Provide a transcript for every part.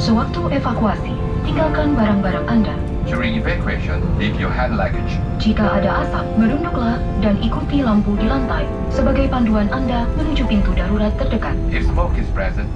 Sewaktu evakuasi, tinggalkan barang-barang Anda. During evacuation, leave your hand luggage. Jika ada asap, merunduklah dan ikuti lampu di lantai sebagai panduan Anda menuju pintu darurat terdekat. If smoke is present,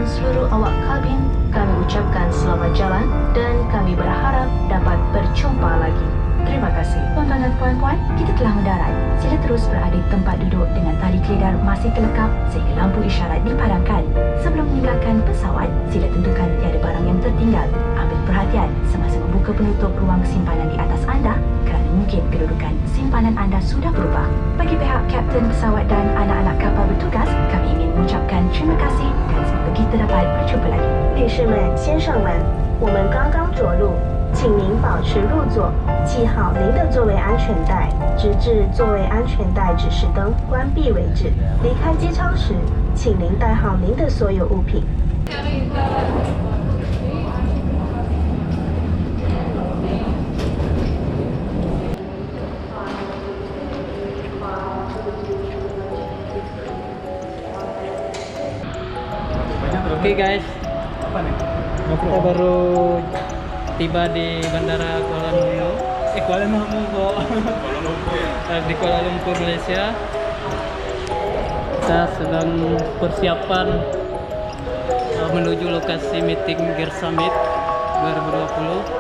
seluruh awak kabin, kami ucapkan selamat jalan dan kami berharap dapat berjumpa lagi. Terima kasih. Tuan-tuan dan puan-puan, kita telah mendarat. Sila terus berada di tempat duduk dengan tali keledar masih terlekap sehingga lampu isyarat dipadamkan. Sebelum meninggalkan pesawat, sila tentukan tiada barang yang tertinggal. Ambil perhatian semasa membuka penutup ruang simpanan di atas anda kerana mungkin kedudukan simpanan anda sudah berubah. Bagi pihak kapten pesawat dan anak-anak kapal bertugas, kami ingin mengucapkan terima kasih dan semoga kita dapat berjumpa lagi. 女士们、先生们，我们刚刚着陆，请您保持入座，系好您的座位安全带，直至座位安全带指示灯关闭为止。离开机舱时，请您带好您的所有物品。 Oke guys, kita baru tiba di bandara Kuala Lumpur. Di Kuala Lumpur, Malaysia. Kita sedang persiapan menuju lokasi meeting Gear Summit 2020.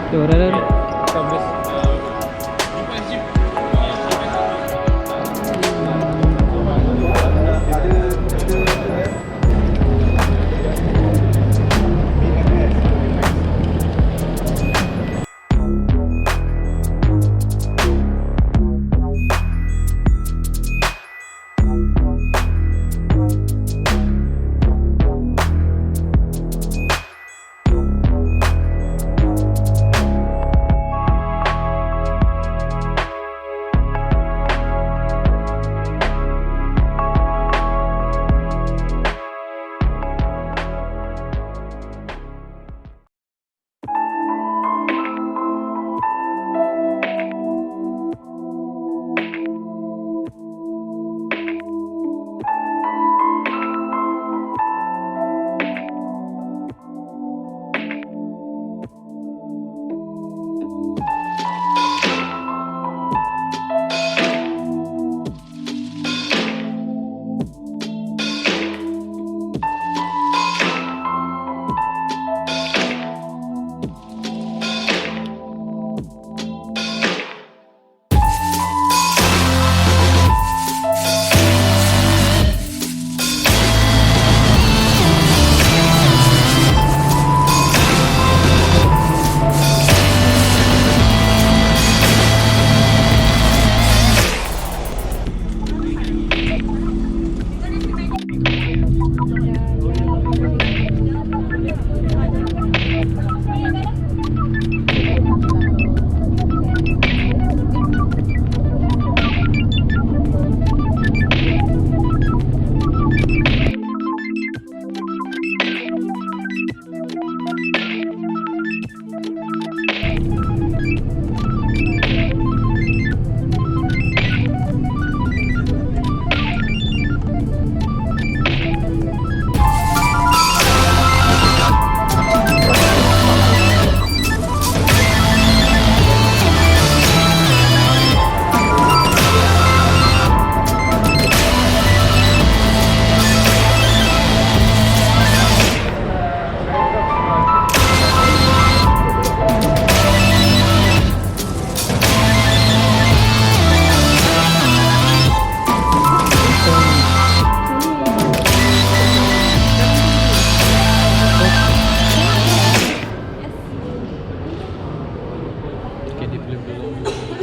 Tuh, Raden. belum